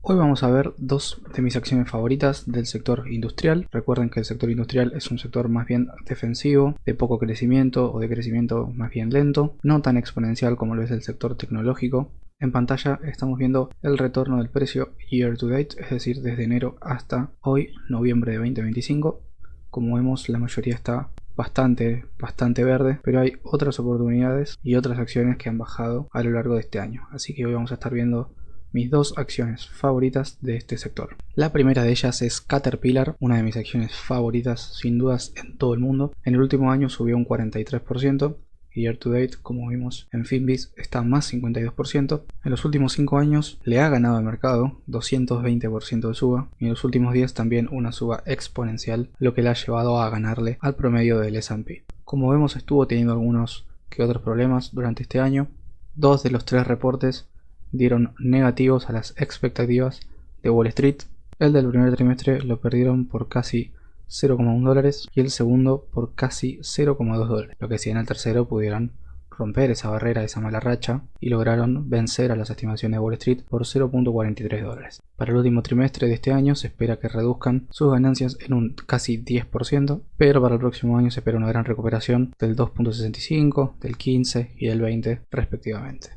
Hoy vamos a ver dos de mis acciones favoritas del sector industrial. Recuerden que el sector industrial es un sector más bien defensivo, de poco crecimiento o de crecimiento más bien lento, no tan exponencial como lo es el sector tecnológico. En pantalla estamos viendo el retorno del precio year to date, es decir, desde enero hasta hoy, noviembre de 2025. Como vemos, la mayoría está bastante verde, pero hay otras oportunidades y otras acciones que han bajado a lo largo de este año. Así que hoy vamos a estar viendo mis dos acciones favoritas de este sector. La primera de ellas es Caterpillar, una de mis acciones favoritas sin dudas en todo el mundo. En el último año subió un 43%. Year to date, como vimos en Finviz, está más 52%. En los últimos 5 años le ha ganado al mercado 220% de suba, y en los últimos 10 también una suba exponencial, lo que le ha llevado a ganarle al promedio del S&P. Como vemos, estuvo teniendo algunos que otros problemas durante este año. 2 de los 3 reportes dieron negativos a las expectativas de Wall Street. El del primer trimestre lo perdieron por casi $0,1 y el segundo por casi $0,2, lo que si en el tercero pudieron romper esa barrera, esa mala racha, y lograron vencer a las estimaciones de Wall Street por $0,43. Para el último trimestre de este año se espera que reduzcan sus ganancias en un casi 10%, pero para el próximo año se espera una gran recuperación del 2,65, del 15 y del 20 respectivamente.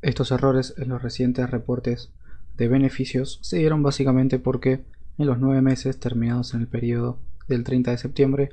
Estos errores en los recientes reportes de beneficios se dieron básicamente porque en los 9 meses terminados en el periodo del 30 de septiembre,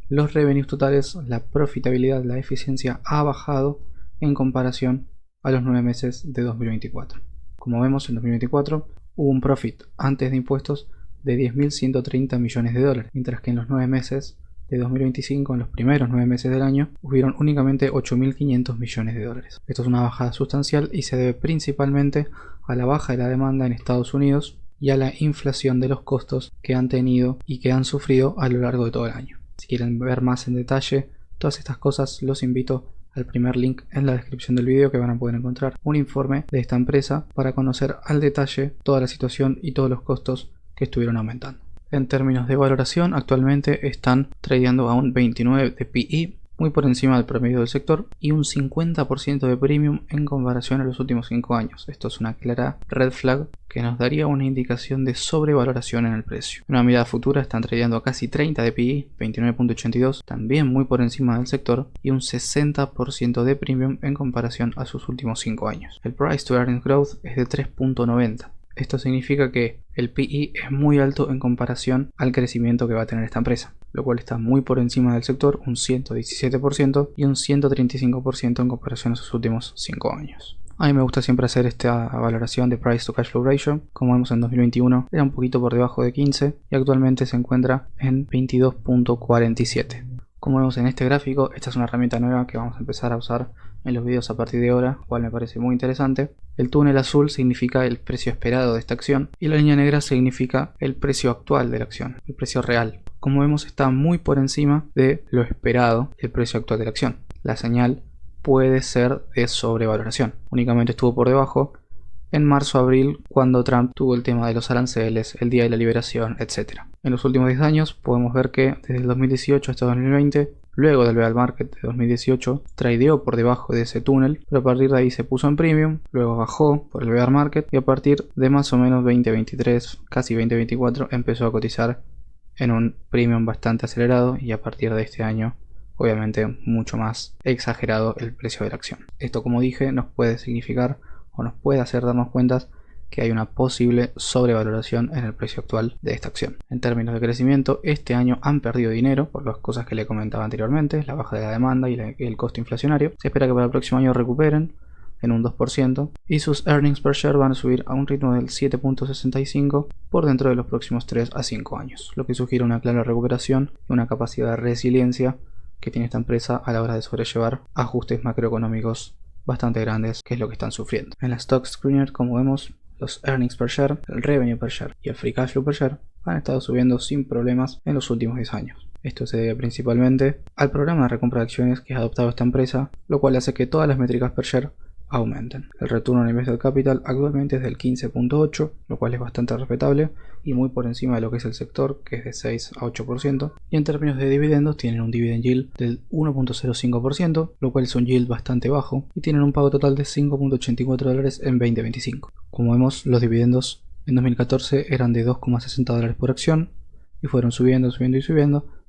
los revenues totales, la profitabilidad, la eficiencia ha bajado en comparación a los 9 meses de 2024. Como vemos, en 2024 hubo un profit antes de impuestos de $10.130 millones, mientras que en los 9 meses de 2025, en los primeros 9 meses del año, hubieron únicamente $8.500 millones. Esto es una bajada sustancial y se debe principalmente a la baja de la demanda en Estados Unidos y a la inflación de los costos que han tenido y que han sufrido a lo largo de todo el año. Si quieren ver más en detalle todas estas cosas, los invito al primer link en la descripción del video, que van a poder encontrar un informe de esta empresa para conocer al detalle toda la situación y todos los costos que estuvieron aumentando. En términos de valoración, actualmente están tradeando a un 29 de PE, muy por encima del promedio del sector, y un 50% de premium en comparación a los últimos 5 años. Esto es una clara red flag que nos daría una indicación de sobrevaloración en el precio. En una mirada futura están tradeando a casi 30 de PE, 29.82, también muy por encima del sector, y un 60% de premium en comparación a sus últimos 5 años. El price to earnings growth es de 3.90. Esto significa que el PE es muy alto en comparación al crecimiento que va a tener esta empresa, lo cual está muy por encima del sector, un 117% y un 135% en comparación a sus últimos 5 años. A mí me gusta siempre hacer esta valoración de Price to Cash Flow Ratio. Como vemos, en 2021 era un poquito por debajo de 15 y actualmente se encuentra en 22.47. Como vemos en este gráfico, esta es una herramienta nueva que vamos a empezar a usar en los videos a partir de ahora, cual me parece muy interesante. El túnel azul significa el precio esperado de esta acción y la línea negra significa el precio actual de la acción, el precio real. Como vemos, está muy por encima de lo esperado el precio actual de la acción. La señal puede ser de sobrevaloración. Únicamente estuvo por debajo en marzo-abril, cuando Trump tuvo el tema de los aranceles, el día de la liberación, etc. En los últimos 10 años podemos ver que desde el 2018 hasta 2020, luego del bear market de 2018, tradeó por debajo de ese túnel, pero a partir de ahí se puso en premium, luego bajó por el bear market y a partir de más o menos 2023, casi 2024, empezó a cotizar en un premium bastante acelerado, y a partir de este año obviamente mucho más exagerado el precio de la acción. Esto, como dije, nos puede significar o nos puede hacer darnos cuenta que hay una posible sobrevaloración en el precio actual de esta acción. En términos de crecimiento, este año han perdido dinero por las cosas que le comentaba anteriormente, la baja de la demanda y el costo inflacionario. Se espera que para el próximo año recuperen en un 2% y sus earnings per share van a subir a un ritmo del 7.65 por dentro de los próximos 3 a 5 años, lo que sugiere una clara recuperación y una capacidad de resiliencia que tiene esta empresa a la hora de sobrellevar ajustes macroeconómicos bastante grandes, que es lo que están sufriendo. En la Stock Screener, como vemos, los earnings per share, el revenue per share y el free cash flow per share han estado subiendo sin problemas en los últimos 10 años. Esto se debe principalmente al programa de recompra de acciones que ha adoptado esta empresa, lo cual hace que todas las métricas per share aumenten. El retorno on invested capital actualmente es del 15.8, lo cual es bastante respetable y muy por encima de lo que es el sector, que es de 6 a 8%. Y en términos de dividendos, tienen un dividend yield del 1.05%, lo cual es un yield bastante bajo, y tienen un pago total de $5.84 en 2025. Como vemos, los dividendos En 2014 eran de 2,60 dólares por acción y fueron subiendo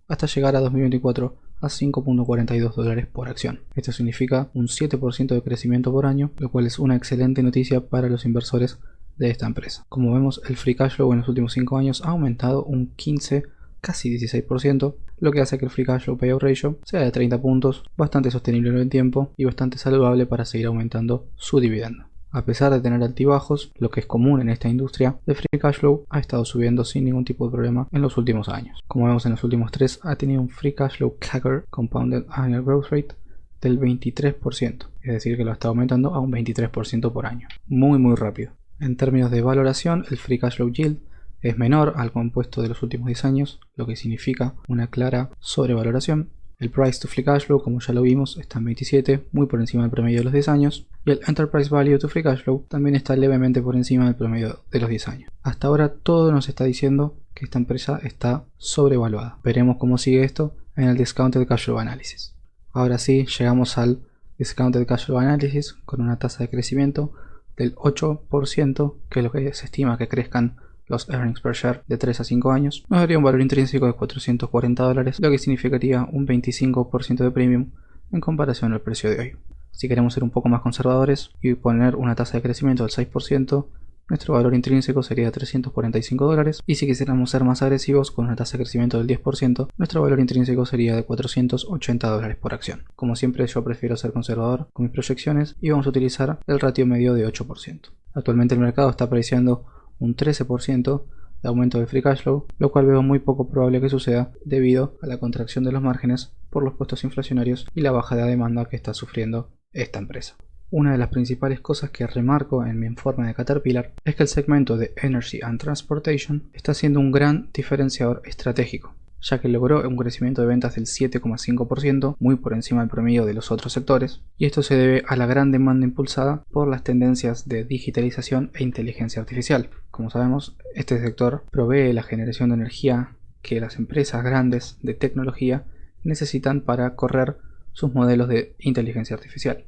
hasta llegar a 2024 a 5,42 dólares por acción. Esto significa un 7% de crecimiento por año, lo cual es una excelente noticia para los inversores de esta empresa. Como vemos, el free cash flow en los últimos 5 años ha aumentado un 15, casi 16%, lo que hace que el free cash flow payout ratio sea de 30 puntos, bastante sostenible en el tiempo y bastante saludable para seguir aumentando su dividendo. A pesar de tener altibajos, lo que es común en esta industria, el free cash flow ha estado subiendo sin ningún tipo de problema en los últimos años. Como vemos en los últimos 3, ha tenido un free cash flow CAGR, Compounded Annual Growth Rate, del 23%, es decir que lo está aumentando a un 23% por año. Muy rápido. En términos de valoración, el free cash flow yield es menor al compuesto de los últimos 10 años, lo que significa una clara sobrevaloración. El price to free cash flow, como ya lo vimos, está en 27, muy por encima del promedio de los 10 años. Y el enterprise value to free cash flow también está levemente por encima del promedio de los 10 años. Hasta ahora todo nos está diciendo que esta empresa está sobrevaluada. Veremos cómo sigue esto en el discounted cash flow analysis. Ahora sí, llegamos al discounted cash flow analysis con una tasa de crecimiento del 8%, que es lo que se estima que crezcan los earnings per share de 3 a 5 años, nos daría un valor intrínseco de 440 dólares, lo que significaría un 25% de premium en comparación al precio de hoy. Si queremos ser un poco más conservadores y poner una tasa de crecimiento del 6%, nuestro valor intrínseco sería de 345 dólares, y si quisiéramos ser más agresivos con una tasa de crecimiento del 10%, nuestro valor intrínseco sería de 480 dólares por acción. Como siempre, yo prefiero ser conservador con mis proyecciones y vamos a utilizar el ratio medio de 8%. Actualmente el mercado está apreciando un 13% de aumento del free cash flow, lo cual veo muy poco probable que suceda debido a la contracción de los márgenes por los costos inflacionarios y la baja de demanda que está sufriendo esta empresa. Una de las principales cosas que remarco en mi informe de Caterpillar es que el segmento de Energy and Transportation está siendo un gran diferenciador estratégico, ya que logró un crecimiento de ventas del 7,5%, muy por encima del promedio de los otros sectores, y esto se debe a la gran demanda impulsada por las tendencias de digitalización e inteligencia artificial. Como sabemos, este sector provee la generación de energía que las empresas grandes de tecnología necesitan para correr sus modelos de inteligencia artificial.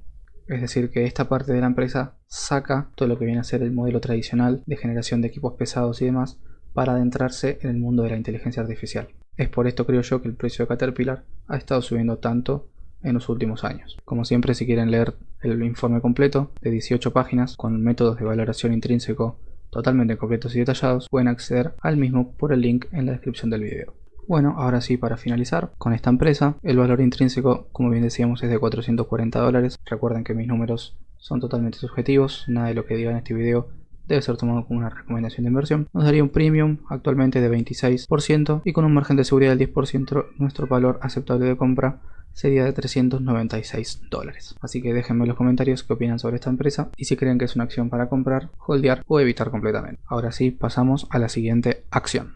Es decir, que esta parte de la empresa saca todo lo que viene a ser el modelo tradicional de generación de equipos pesados y demás para adentrarse en el mundo de la inteligencia artificial. Es por esto, creo yo, que el precio de Caterpillar ha estado subiendo tanto en los últimos años. Como siempre, si quieren leer el informe completo de 18 páginas con métodos de valoración intrínseco totalmente completos y detallados, pueden acceder al mismo por el link en la descripción del video. Bueno, ahora sí, para finalizar con esta empresa, el valor intrínseco, como bien decíamos, es de 440 dólares. Recuerden que mis números son totalmente subjetivos, nada de lo que diga en este video debe ser tomado como una recomendación de inversión. Nos daría un premium actualmente de 26% y con un margen de seguridad del 10%, nuestro valor aceptable de compra sería de 396 dólares. Así que déjenme en los comentarios qué opinan sobre esta empresa y si creen que es una acción para comprar, holdear o evitar completamente. Ahora sí, pasamos a la siguiente acción.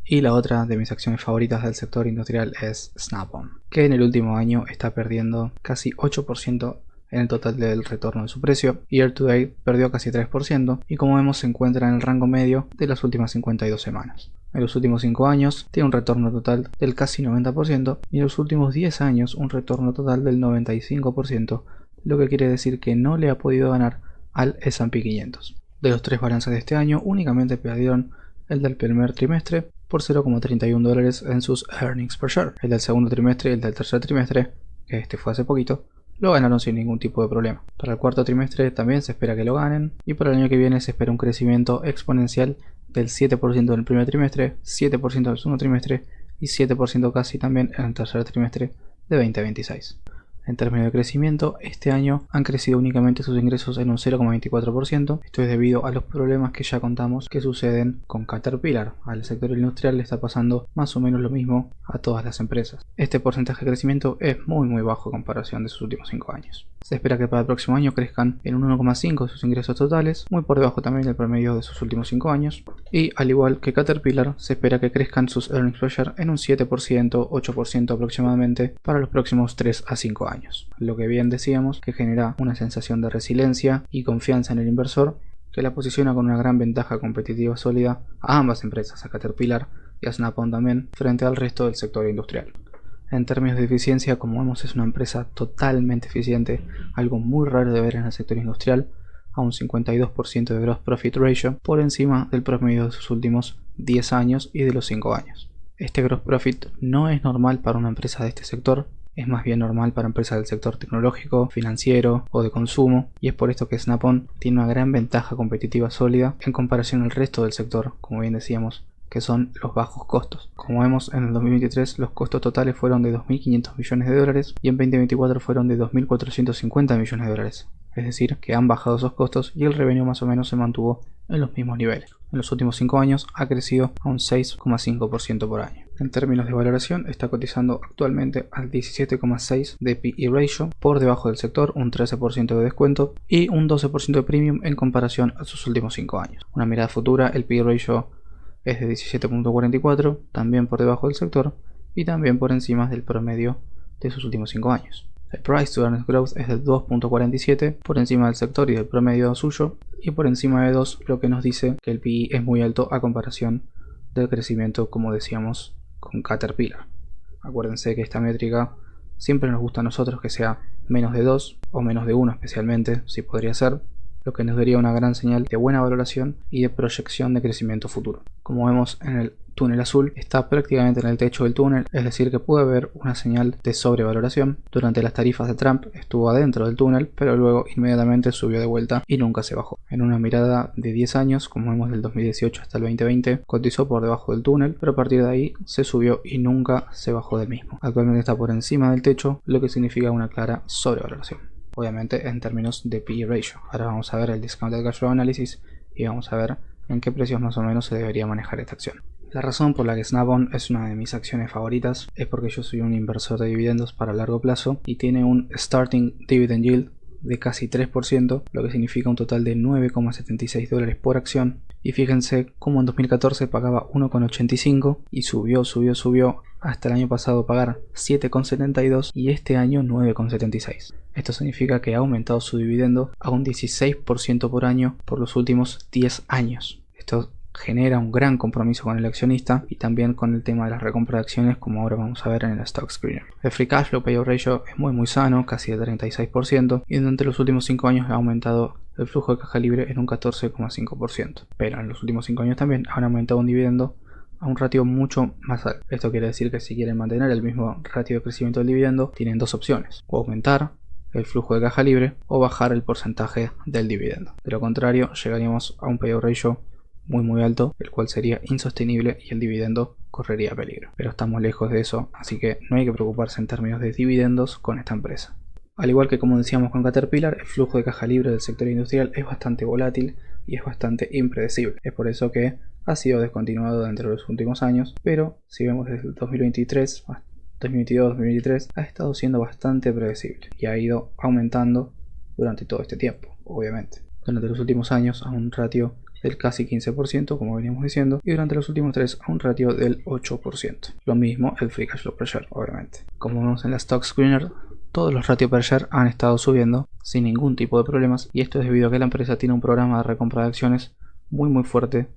Y la otra de mis acciones favoritas del sector industrial es Snap-on, que en el último año está perdiendo casi 8% en el total del retorno de su precio. Year to date perdió casi 3% y, como vemos, se encuentra en el rango medio de las últimas 52 semanas. En los últimos 5 años tiene un retorno total del casi 90% y en los últimos 10 años un retorno total del 95%, lo que quiere decir que no le ha podido ganar al S&P 500. De los 3 balances de este año, únicamente perdieron el del primer trimestre por 0,31 dólares en sus earnings per share. El del segundo trimestre y el del tercer trimestre, que este fue hace poquito, lo ganaron sin ningún tipo de problema. Para el cuarto trimestre también se espera que lo ganen, y para el año que viene se espera un crecimiento exponencial del 7% en el primer trimestre, 7% en el segundo trimestre y 7% casi también en el tercer trimestre de 2026. En términos de crecimiento, este año han crecido únicamente sus ingresos en un 0,24%. Esto es debido a los problemas que ya contamos que suceden con Caterpillar. Al sector industrial le está pasando más o menos lo mismo a todas las empresas. Este porcentaje de crecimiento es muy bajo en comparación de sus últimos 5 años. Se espera que para el próximo año crezcan en un 1,5 sus ingresos totales, muy por debajo también del promedio de sus últimos 5 años. Y al igual que Caterpillar, se espera que crezcan sus earnings per share en un 7%, 8% aproximadamente para los próximos 3 a 5 años. Lo que bien decíamos, que genera una sensación de resiliencia y confianza en el inversor, que la posiciona con una gran ventaja competitiva sólida a ambas empresas, a Caterpillar y a Snap-on también, frente al resto del sector industrial. En términos de eficiencia, como vemos, es una empresa totalmente eficiente, algo muy raro de ver en el sector industrial. a un 52% de Gross Profit Ratio, por encima del promedio de sus últimos 10 años y de los 5 años. Este Gross Profit no es normal para una empresa de este sector, es más bien normal para empresas del sector tecnológico, financiero o de consumo, y es por esto que Snap-on tiene una gran ventaja competitiva sólida en comparación al resto del sector, como bien decíamos, que son los bajos costos. Como vemos, en el 2023 los costos totales fueron de 2.500 millones de dólares y en 2024 fueron de 2.450 millones de dólares. Es decir, que han bajado esos costos y el revenue más o menos se mantuvo en los mismos niveles. En los últimos 5 años ha crecido a un 6,5% por año. En términos de valoración, está cotizando actualmente al 17,6 de P/E ratio, por debajo del sector, un 13% de descuento y un 12% de premium en comparación a sus últimos 5 años. Una mirada futura, el P/E ratio es de 17.44, también por debajo del sector y también por encima del promedio de sus últimos 5 años. El Price to Earnings Growth es de 2.47, por encima del sector y del promedio suyo, y por encima de 2, lo que nos dice que el PE es muy alto a comparación del crecimiento, como decíamos, con Caterpillar. Acuérdense que esta métrica siempre nos gusta a nosotros que sea menos de 2 o menos de 1 especialmente, si podría ser, lo que nos daría una gran señal de buena valoración y de proyección de crecimiento futuro. Como vemos en el túnel azul, está prácticamente en el techo del túnel, es decir que puede haber una señal de sobrevaloración. Durante las tarifas de Trump estuvo adentro del túnel, pero luego inmediatamente subió de vuelta y nunca se bajó. En una mirada de 10 años, como vemos del 2018 hasta el 2020, cotizó por debajo del túnel, pero a partir de ahí se subió y nunca se bajó del mismo. Actualmente está por encima del techo, lo que significa una clara sobrevaloración. Obviamente en términos de P/E ratio. Ahora vamos a ver el Discounted Cash Flow Analysis y vamos a ver en qué precios más o menos se debería manejar esta acción. La razón por la que Snap-on es una de mis acciones favoritas es porque yo soy un inversor de dividendos para largo plazo y tiene un Starting Dividend Yield de casi 3%, lo que significa un total de 9,76 dólares por acción. Y fíjense cómo en 2014 pagaba 1,85 y subió hasta el año pasado pagar 7,72 y este año 9,76. Esto significa que ha aumentado su dividendo a un 16% por año por los últimos 10 años. Esto genera un gran compromiso con el accionista y también con el tema de la recompra de acciones, como ahora vamos a ver en el Stock Screener. El Free Cash Flow Payout Ratio es muy sano, casi de 36%, y durante los últimos 5 años ha aumentado el flujo de caja libre en un 14,5%. Pero en los últimos 5 años también han aumentado un dividendo a un ratio mucho más alto. Esto quiere decir que si quieren mantener el mismo ratio de crecimiento del dividendo, tienen dos opciones: o aumentar el flujo de caja libre o bajar el porcentaje del dividendo. De lo contrario, llegaríamos a un payout ratio muy alto, el cual sería insostenible y el dividendo correría peligro. Pero estamos lejos de eso, así que no hay que preocuparse en términos de dividendos con esta empresa. Al igual que como decíamos con Caterpillar, el flujo de caja libre del sector industrial es bastante volátil y es bastante impredecible. Es por eso que ha sido descontinuado dentro de los últimos años, pero si vemos desde el 2023 a 2022-2023 ha estado siendo bastante predecible y ha ido aumentando durante todo este tiempo, obviamente. Durante los últimos años a un ratio del casi 15%, como veníamos diciendo, y durante los últimos 3 a un ratio del 8%. Lo mismo el Free Cash Flow per Share, obviamente. Como vemos en la Stock Screener, todos los ratios per share han estado subiendo sin ningún tipo de problemas, y esto es debido a que la empresa tiene un programa de recompra de acciones muy fuerte,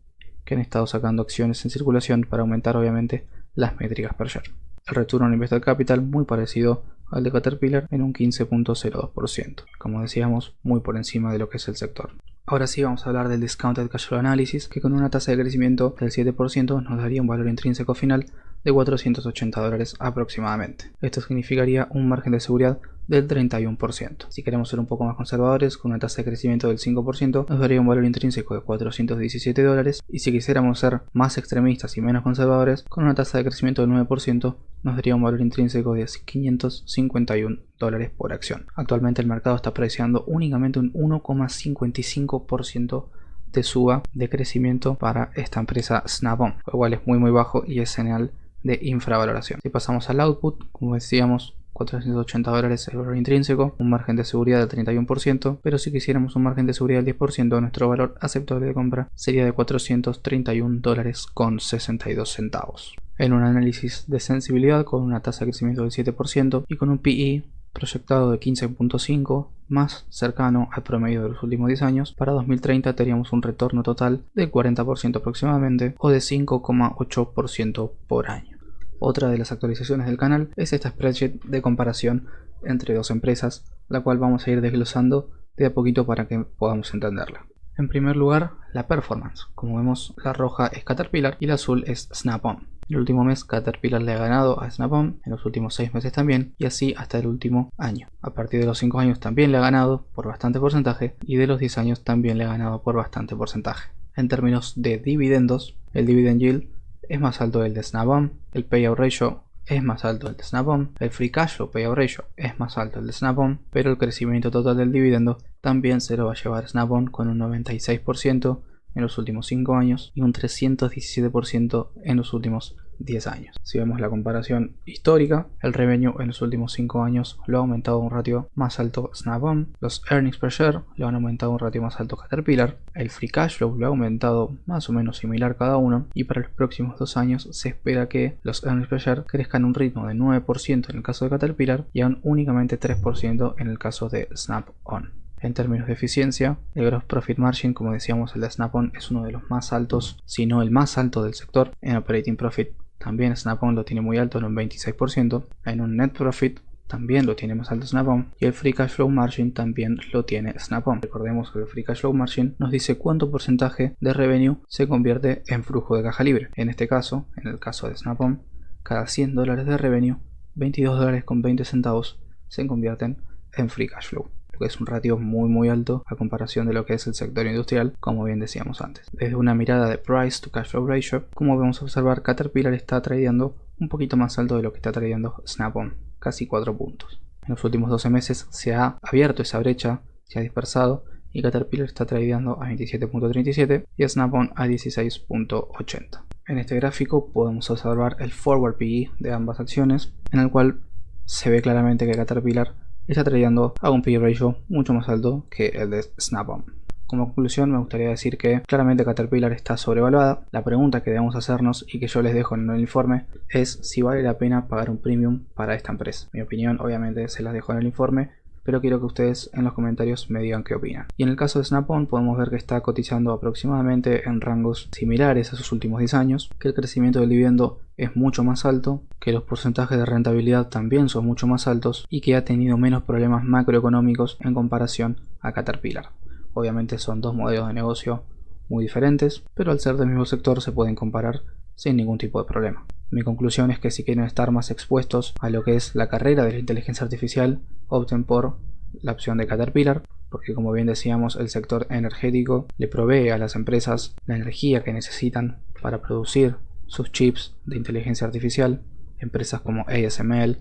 que han estado sacando acciones en circulación para aumentar obviamente las métricas per share. El return on invested capital muy parecido al de Caterpillar en un 15.02%, como decíamos, muy por encima de lo que es el sector. Ahora sí vamos a hablar del Discounted Cash Flow Analysis, que con una tasa de crecimiento del 7% nos daría un valor intrínseco final de $480 aproximadamente. Esto significaría un margen de seguridad del 31%. Si queremos ser un poco más conservadores, con una tasa de crecimiento del 5% nos daría un valor intrínseco de $417, y si quisiéramos ser más extremistas y menos conservadores, con una tasa de crecimiento del 9% nos daría un valor intrínseco de $551 por acción. Actualmente el mercado está apreciando únicamente un 1,55% de suba de crecimiento para esta empresa Snap-on, lo cual es muy bajo y es señal de infravaloración. Si pasamos al output, como decíamos, $480 el valor intrínseco, un margen de seguridad del 31%, pero si quisiéramos un margen de seguridad del 10%, nuestro valor aceptable de compra sería de $431,62. En un análisis de sensibilidad con una tasa de crecimiento del 7% y con un PE proyectado de 15.5, más cercano al promedio de los últimos 10 años, para 2030 tendríamos un retorno total del 40% aproximadamente, o de 5,8% por año. Otra de las actualizaciones del canal es esta spreadsheet de comparación entre dos empresas, la cual vamos a ir desglosando de a poquito para que podamos entenderla. En primer lugar, la performance. Como vemos, la roja es Caterpillar y la azul es Snap-on. El último mes Caterpillar le ha ganado a Snap-on, en los últimos 6 meses también, y así hasta el último año. A partir de los 5 años también le ha ganado por bastante porcentaje, y de los 10 años también le ha ganado por bastante porcentaje. En términos de dividendos, el dividend yield es más alto el de Snap-on, el payout ratio es más alto el de Snap-on, el free cash flow payout ratio es más alto el de Snap-on, pero el crecimiento total del dividendo también se lo va a llevar Snap-on con un 96% en los últimos 5 años y un 317% en los últimos 10 años. Si vemos la comparación histórica, el revenue en los últimos 5 años lo ha aumentado a un ratio más alto Snap-on, los earnings per share lo han aumentado a un ratio más alto Caterpillar, el free cash flow lo ha aumentado más o menos similar cada uno, y para los próximos 2 años se espera que los earnings per share crezcan a un ritmo de 9% en el caso de Caterpillar y a un únicamente 3% en el caso de Snap-on. En términos de eficiencia, el Gross Profit Margin, como decíamos, el de Snap-on es uno de los más altos, si no el más alto del sector. En Operating Profit también Snap-on lo tiene muy alto en un 26%, en un Net Profit también lo tiene más alto Snap-on, y el Free Cash Flow Margin también lo tiene Snap-on. Recordemos que el Free Cash Flow Margin nos dice cuánto porcentaje de revenue se convierte en flujo de caja libre. En este caso, en el caso de Snap-on, cada $100 de revenue, 22 dólares con 20 centavos se convierten en Free Cash Flow, que es un ratio muy alto a comparación de lo que es el sector industrial, como bien decíamos antes. Desde una mirada de Price to Cash Flow Ratio, como podemos observar, Caterpillar está tradeando un poquito más alto de lo que está tradeando Snap-on, casi 4 puntos. En los últimos 12 meses se ha abierto esa brecha, se ha dispersado, y Caterpillar está tradeando a 27.37 y Snap-on a 16.80. En este gráfico podemos observar el Forward PE de ambas acciones, en el cual se ve claramente que Caterpillar está tradeando a un PE ratio mucho más alto que el de Snap-on. Como conclusión, me gustaría decir que claramente Caterpillar está sobrevaluada. La pregunta que debemos hacernos y que yo les dejo en el informe es si vale la pena pagar un premium para esta empresa. Mi opinión obviamente se las dejo en el informe, pero quiero que ustedes en los comentarios me digan qué opinan. Y en el caso de Snap-on podemos ver que está cotizando aproximadamente en rangos similares a sus últimos 10 años, que el crecimiento del dividendo es mucho más alto, que los porcentajes de rentabilidad también son mucho más altos y que ha tenido menos problemas macroeconómicos en comparación a Caterpillar. Obviamente son dos modelos de negocio muy diferentes, pero al ser del mismo sector se pueden comparar sin ningún tipo de problema. Mi conclusión es que si quieren estar más expuestos a lo que es la carrera de la inteligencia artificial, opten por la opción de Caterpillar, porque como bien decíamos, el sector energético le provee a las empresas la energía que necesitan para producir sus chips de inteligencia artificial. Empresas como ASML,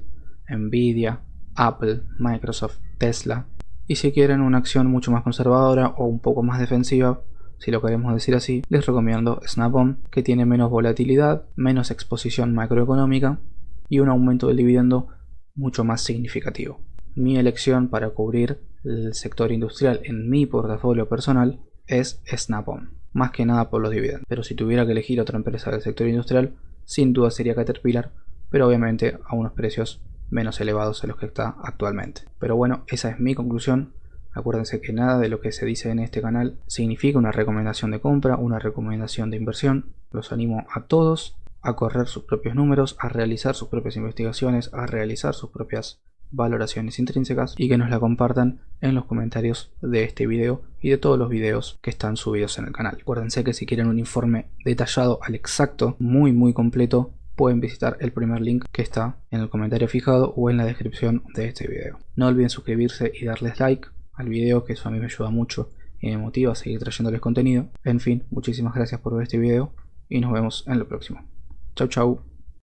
Nvidia, Apple, Microsoft, Tesla. Y si quieren una acción mucho más conservadora o un poco más defensiva, si lo queremos decir así, les recomiendo Snap-on, que tiene menos volatilidad, menos exposición macroeconómica y un aumento del dividendo mucho más significativo. Mi elección para cubrir el sector industrial en mi portafolio personal es Snap-on, más que nada por los dividendos. Pero si tuviera que elegir otra empresa del sector industrial, sin duda sería Caterpillar, pero obviamente a unos precios menos elevados a los que está actualmente. Pero bueno, esa es mi conclusión. Acuérdense que nada de lo que se dice en este canal significa una recomendación de compra, una recomendación de inversión. Los animo a todos a correr sus propios números, a realizar sus propias investigaciones, a realizar sus propias valoraciones intrínsecas y que nos la compartan en los comentarios de este video y de todos los videos que están subidos en el canal. Acuérdense que si quieren un informe detallado al exacto, muy completo, pueden visitar el primer link que está en el comentario fijado o en la descripción de este video. No olviden suscribirse y darles like al video, que eso a mí me ayuda mucho y me motiva a seguir trayéndoles contenido. En fin, muchísimas gracias por ver este video y nos vemos en el próximo. Chau.